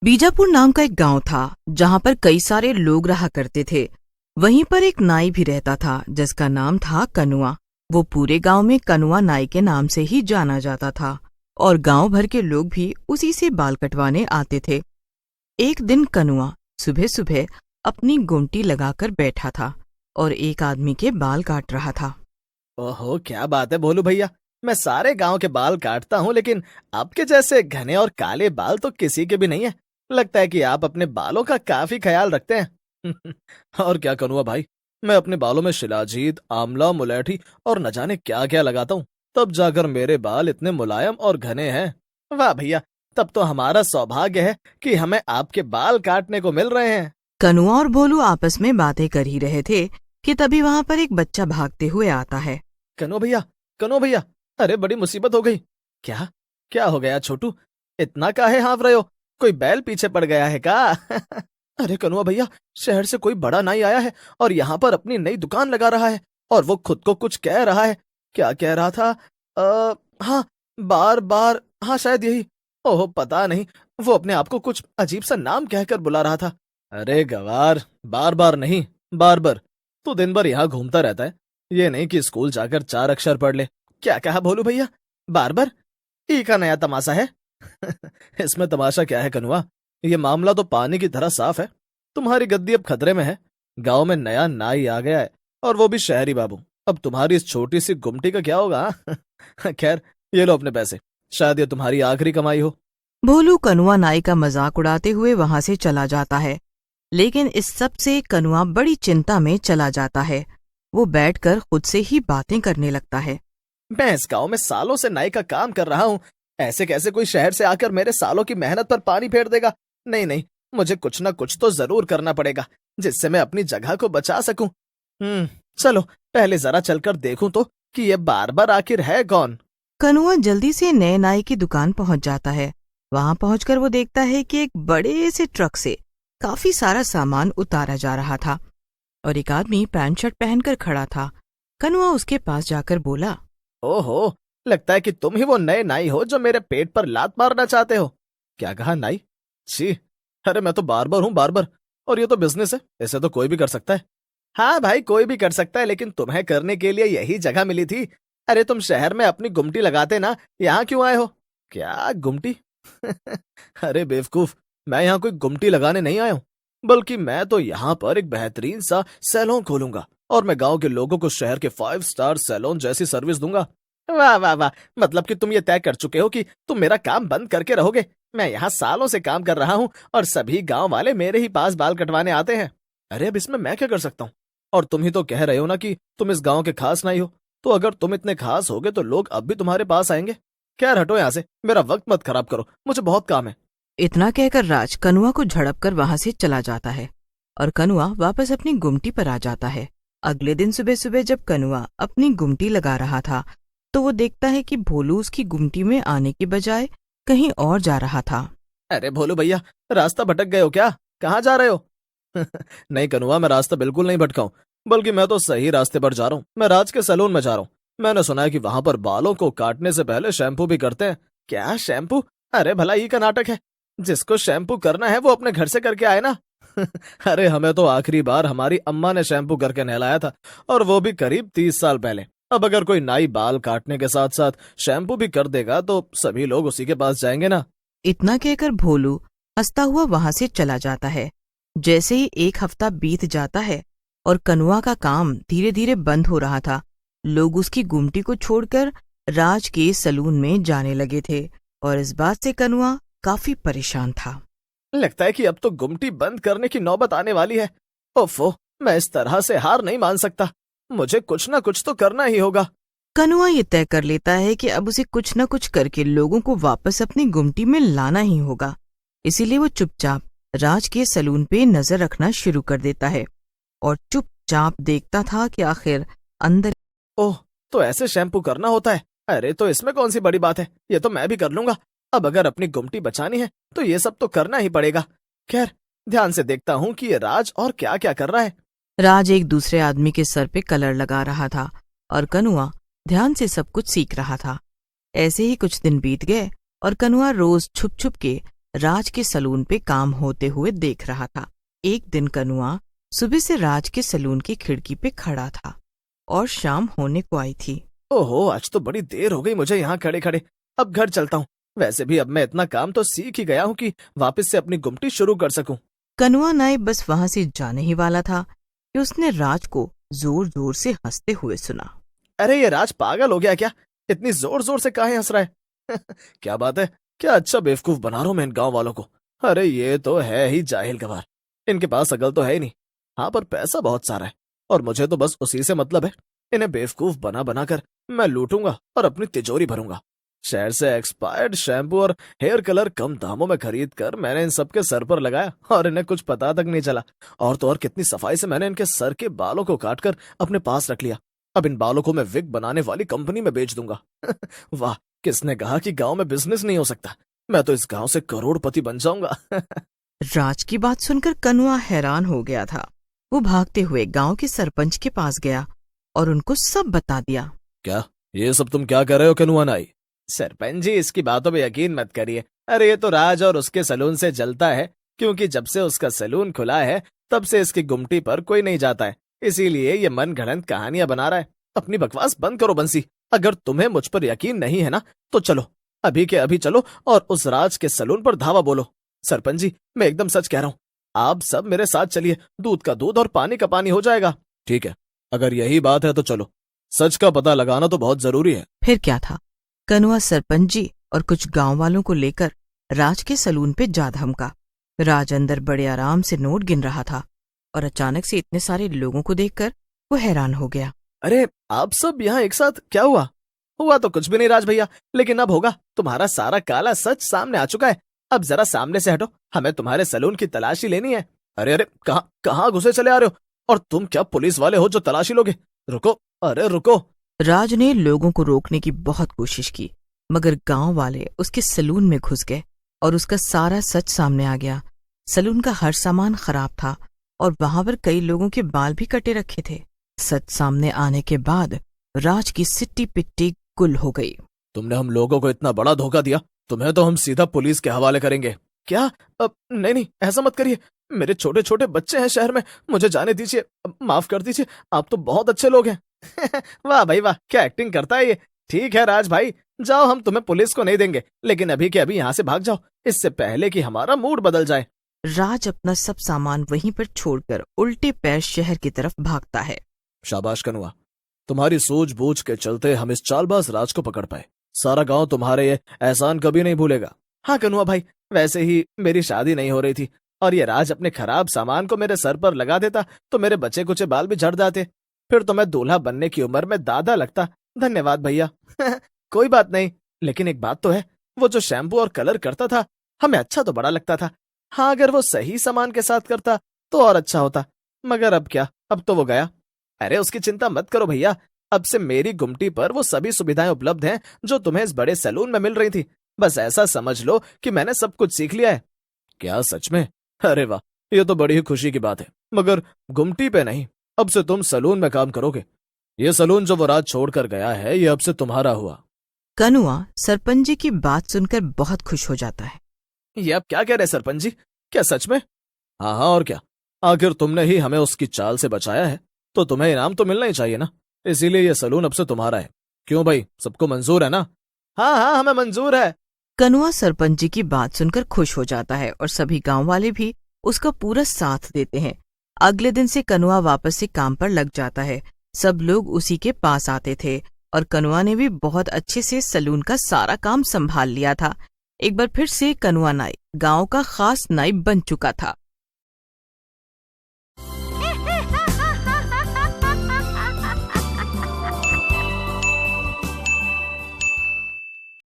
बीजापुर नाम का एक गांव था जहां पर कई सारे लोग रहा करते थे। वहीं पर एक नाई भी रहता था जिसका नाम था कनुआ। वो पूरे गांव में कनुआ नाई के नाम से ही जाना जाता था और गांव भर के लोग भी उसी से बाल कटवाने आते थे। एक दिन कनुआ सुबह सुबह अपनी गुमटी लगाकर बैठा था और एक आदमी के बाल काट रहा था। ओहो, क्या बात है भोलू भैया। मैं सारे गांव के बाल काटता हूँ, लेकिन आपके जैसे घने और काले बाल तो किसी के भी नहीं है। लगता है कि आप अपने बालों का काफी ख्याल रखते हैं। और क्या करूँ भाई, मैं अपने बालों में शिलाजीत, आंवला, मुलेठी और न जाने क्या क्या लगाता हूँ, तब जाकर मेरे बाल इतने मुलायम और घने हैं। वाह भैया, तब तो हमारा सौभाग्य है कि हमें आपके बाल काटने को मिल रहे हैं। कनुआ और भोलू आपस में बातें कर ही रहे थे कि तभी वहां पर एक बच्चा भागते हुए आता है। कनो भैया, कनो भैया, अरे बड़ी मुसीबत हो गई। क्या क्या हो गया छोटू, इतना काहे हाँफ रहे हो? कोई बैल पीछे पड़ गया है का? अरे कनुआ भैया, शहर से कोई बड़ा नाई आया है और यहाँ पर अपनी नई दुकान लगा रहा है और वो खुद को कुछ कह रहा है। क्या कह रहा था? हाँ, बार बार, हाँ शायद यही। ओह पता नहीं, वो अपने आप को कुछ अजीब सा नाम कहकर बुला रहा था। अरे गवार, बार बार नहीं, बार बार। तू दिन भर यहाँ घूमता रहता है, ये नहीं कि स्कूल जाकर 4 अक्षर पढ़ ले। क्या कहा भोलू भैया? बार बार? ई का नया तमाशा है? इसमें तमाशा क्या है कनुआ, ये मामला तो पानी की तरह साफ है। तुम्हारी गद्दी अब खतरे में है। गांव में नया नाई आ गया है और वो भी शहरी बाबू। अब तुम्हारी इस छोटी सी गुमटी का क्या होगा? खैर, ये लो अपने पैसे, शायद ये तुम्हारी आखिरी कमाई हो। भोलू कनुआ नाई का मजाक उड़ाते हुए वहां से चला जाता है, लेकिन इस सब से कनुआ बड़ी चिंता में चला जाता है। वो बैठकर खुद से ही बातें करने लगता है। मैं इस गांव में सालों से नाई का काम कर रहा हूँ, ऐसे कैसे कोई शहर से आकर मेरे सालों की मेहनत पर पानी फेर देगा? नहीं नहीं, मुझे कुछ ना कुछ तो जरूर करना पड़ेगा जिससे मैं अपनी जगह को बचा सकूं। चलो पहले जरा चलकर देखूं तो कि ये बार बार आखिर है कौन। कनुआ जल्दी से नए नाई की दुकान पहुंच जाता है। वहां पहुंचकर वो देखता है कि एक बड़े से ट्रक से काफी सारा सामान उतारा जा रहा था और एक आदमी पैंट शर्ट पहनकर खड़ा था। कनुआ उसके पास जाकर बोला, ओहो, लगता है कि तुम ही वो नए नाई हो जो मेरे पेट पर लात मारना चाहते हो। क्या कहा नाई? छी, अरे मैं तो बार्बर हूँ, बार्बर। और ये तो बिजनेस है, इसे तो कोई भी कर सकता है। हाँ भाई, कोई भी कर सकता है, लेकिन तुम्हें करने के लिए यही जगह मिली थी। अरे तुम शहर में अपनी गुमटी लगाते ना, यहाँ क्यों आए हो? क्या गुमटी? अरे बेवकूफ, मैं यहाँ कोई गुमटी लगाने नहीं आया हूँ, बल्कि मैं तो यहाँ पर एक बेहतरीन सा सैलून खोलूंगा और मैं गांव के लोगों को शहर के 5 स्टार सैलून जैसी सर्विस दूंगा। वाह वाह वाह, मतलब कि तुम ये तय कर चुके हो कि तुम मेरा काम बंद करके रहोगे। मैं यहाँ सालों से काम कर रहा हूँ और सभी गांव वाले मेरे ही पास बाल कटवाने आते हैं। अरे अब इसमें मैं क्या कर सकता हूँ? और तुम ही तो कह रहे हो ना कि तुम इस गांव के खास नहीं हो, तो अगर तुम इतने खास होगे तो लोग अब भी तुम्हारे पास आएंगे। खैर हटो यहाँ से, मेरा वक्त मत खराब करो, मुझे बहुत काम है। इतना कहकर राज कनुआ को झड़प कर वहां से चला जाता है और कनुआ वापस अपनी गुमटी पर आ जाता है। अगले दिन सुबह सुबह जब कनुआ अपनी गुमटी लगा रहा था तो वो देखता है कि भोलू उसकी गुमटी में आने के बजाय कहीं और जा रहा था। अरे भोलू भैया, रास्ता भटक गए हो क्या? कहाँ जा रहे हो? नहीं कनुआ, मैं रास्ता बिल्कुल नहीं भटका हूँ, बल्कि मैं तो सही रास्ते पर जा रहा हूँ। मैं राज के सैलून में जा रहा हूँ। मैंने सुना है कि वहां पर बालों को काटने से पहले शैम्पू भी करते हैं। क्या शैम्पू? अरे भला ये का नाटक है। जिसको शैम्पू करना है वो अपने घर से करके आए ना। अरे हमें तो आखिरी बार हमारी अम्मा ने शैम्पू करके नहलाया था, और वो भी करीब 30 साल पहले। अब अगर कोई नाई बाल काटने के साथ साथ शैम्पू भी कर देगा तो सभी लोग उसी के पास जाएंगे ना। इतना कहकर भोलू हंसता हुआ वहां से चला जाता है। जैसे ही एक हफ्ता बीत जाता है और कनुआ का काम धीरे धीरे बंद हो रहा था, लोग उसकी गुमटी को छोड़कर राज के सलून में जाने लगे थे और इस बात से कनुआ काफी परेशान था। लगता है कि अब तो गुमटी बंद करने की नौबत आने वाली है। ओफो, मैं इस तरह से हार नहीं मान सकता, मुझे कुछ ना कुछ तो करना ही होगा। कनुआ ये तय कर लेता है कि अब उसे कुछ न कुछ करके लोगों को वापस अपनी गुमटी में लाना ही होगा। इसीलिए वो चुपचाप राज के सलून पे नजर रखना शुरू कर देता है और चुपचाप देखता था कि आखिर अंदर। ओह, तो ऐसे शैम्पू करना होता है? अरे तो इसमें कौन सी बड़ी बात है, ये तो मैं भी कर लूंगा। अब अगर अपनी गुमटी बचानी है तो ये सब तो करना ही पड़ेगा। खैर, ध्यान से देखता हूँ कि ये राज और क्या क्या कर रहा है। राज एक दूसरे आदमी के सर पे कलर लगा रहा था और कनुआ ध्यान से सब कुछ सीख रहा था। ऐसे ही कुछ दिन बीत गए और कनुआ रोज छुप छुप के राज के सलून पे काम होते हुए देख रहा था। एक दिन कनुआ सुबह से राज के सलून की खिड़की पे खड़ा था और शाम होने को आई थी। ओहो, आज तो बड़ी देर हो गई मुझे यहाँ खड़े खड़े। अब घर चलता हूँ। वैसे भी अब मैं इतना काम तो सीख ही गया हूँ कि वापस से अपनी गुमटी शुरू कर सकूं। कनुआ नाई बस वहां से जाने ही वाला था कि उसने राज को जोर जोर से हंसते हुए सुना। अरे ये राज पागल हो गया क्या? इतनी जोर जोर से काहे हंस रहा है? क्या बात है? क्या अच्छा बेवकूफ बना रहा हूं मैं इन गांव वालों को। अरे ये तो है ही जाहिल गवार। इनके पास अकल तो है ही नहीं। हाँ, पर पैसा बहुत सारा है और मुझे तो बस उसी से मतलब है। इन्हें बेवकूफ बना बना कर मैं लूटूंगा और अपनी तिजोरी भरूंगा। शहर से एक्सपायर्ड शैम्पू और हेयर कलर कम दामों में खरीद कर मैंने इन सबके सर पर लगाया और इन्हें कुछ पता तक नहीं चला। और तो और कितनी सफाई से मैंने इनके सर के बालों को काटकर अपने पास रख लिया। अब इन बालों को मैं विग बनाने वाली कंपनी में बेच दूंगा। वाह, किसने कहा कि गांव में बिजनेस नहीं हो सकता? मैं तो इस गांव से करोड़पति बन जाऊंगा। राज की बात सुनकर कनुआ हैरान हो गया था। वो भागते हुए गांव के सरपंच के पास गया और उनको सब बता दिया। क्या ये सब तुम क्या कर रहे हो कनुआ नाई? सरपंच जी, इसकी बातों पे यकीन मत करिए। अरे ये तो राज और उसके सलून से जलता है, क्योंकि जब से उसका सलून खुला है तब से इसकी गुमटी पर कोई नहीं जाता है। इसीलिए ये मन गढ़ंत कहानियां बना रहा है। अपनी बकवास बंद करो बंसी। अगर तुम्हें मुझ पर यकीन नहीं है ना, तो चलो, अभी के अभी चलो और उस राज के सलून पर धावा बोलो। सरपंच जी, मैं एकदम सच कह रहा हूँ। आप सब मेरे साथ चलिए, दूध का दूध और पानी का पानी हो जाएगा। ठीक है, अगर यही बात है तो चलो। सच का पता लगाना तो बहुत जरूरी है। फिर क्या था, कनुआ सरपंच जी और कुछ गांव वालों को लेकर राज के सलून पे जा धमका। राज अंदर बड़े आराम से नोट गिन रहा था और अचानक से इतने सारे लोगों को देखकर वो हैरान हो गया। अरे आप सब यहाँ एक साथ? क्या हुआ? हुआ तो कुछ भी नहीं राज भैया, लेकिन अब होगा। तुम्हारा सारा काला सच सामने आ चुका है। अब जरा सामने से हटो, हमें तुम्हारे सलून की तलाशी लेनी है। अरे अरे, कहाँ घुसे चले आ रहे हो? और तुम क्या पुलिस वाले हो जो तलाशी लोगे? रुको, अरे रुको। राज ने लोगों को रोकने की बहुत कोशिश की, मगर गांव वाले उसके सलून में घुस गए और उसका सारा सच सामने आ गया। सलून का हर सामान खराब था और वहां पर कई लोगों के बाल भी कटे रखे थे। सच सामने आने के बाद राज की सिट्टी पिट्टी गुल हो गई। तुमने हम लोगों को इतना बड़ा धोखा दिया, तुम्हें तो हम सीधा पुलिस के हवाले करेंगे। क्या? अब नहीं, ऐसा मत करिए। मेरे छोटे छोटे बच्चे हैं शहर में, मुझे जाने दीजिए। माफ कर दीजिए, आप तो बहुत अच्छे लोग हैं। वाह भाई वाह, क्या एक्टिंग करता है ये। ठीक है राज भाई, जाओ, हम तुम्हें पुलिस को नहीं देंगे, लेकिन अभी के अभी यहाँ से भाग जाओ, इससे पहले कि हमारा मूड बदल जाए। राज अपना सब सामान वहीं पर छोड़कर उल्टे पैर शहर की तरफ भागता है। शाबाश कनुआ, तुम्हारी सूझबूझ के चलते हम इस चालबाज राज को पकड़ पाए। सारा गांव तुम्हारे ये एहसान कभी नहीं भूलेगा। हाँ कनुआ भाई, वैसे ही मेरी शादी नहीं हो रही थी और ये राज अपने खराब सामान को मेरे सर पर लगा देता तो मेरे बचे कुचे बाल भी झड़ जाते। फिर तो मैं दूल्हा बनने की उम्र में दादा लगता। धन्यवाद भैया। कोई बात नहीं, लेकिन एक बात तो है, वो जो शैम्पू और कलर करता था हमें अच्छा तो बड़ा लगता था। हाँ, अगर वो सही सामान के साथ करता तो और अच्छा होता, मगर अब क्या, अब तो वो गया। अरे उसकी चिंता मत करो भैया, अब से मेरी गुमटी पर वो सभी सुविधाएं उपलब्ध हैं जो तुम्हें इस बड़े सैलून में मिल रही थी। बस ऐसा समझ लो कि मैंने सब कुछ सीख लिया है। क्या सच में? अरे वाह, ये तो बड़ी ही खुशी की बात है। मगर गुमटी पे नहीं, अब से तुम सलून में काम करोगे। ये सलून जो वो राज छोड़कर गया है, ये अब से तुम्हारा हुआ। कनुआ सरपंच जी की बात सुनकर बहुत खुश हो जाता है। ये आप क्या कह रहे हैं सरपंच जी? क्या सच में? हाँ हाँ, और क्या। आखिर तुमने ही हमें उसकी चाल से बचाया है, तो तुम्हें इनाम तो मिलना ही चाहिए ना। इसीलिए ये सलून अब से तुम्हारा है। क्यों भाई, सबको मंजूर है ना? हाँ हाँ, हमें मंजूर है। कनुआ सरपंच जी की बात सुनकर खुश हो जाता है और सभी गांव वाले भी उसका पूरा साथ देते हैं। अगले दिन से कनुआ वापस से काम पर लग जाता है। सब लोग उसी के पास आते थे और कनुआ ने भी बहुत अच्छे से सलून का सारा काम संभाल लिया था। एक बार फिर से कनुआ नाई गांव का खास नाई बन चुका था।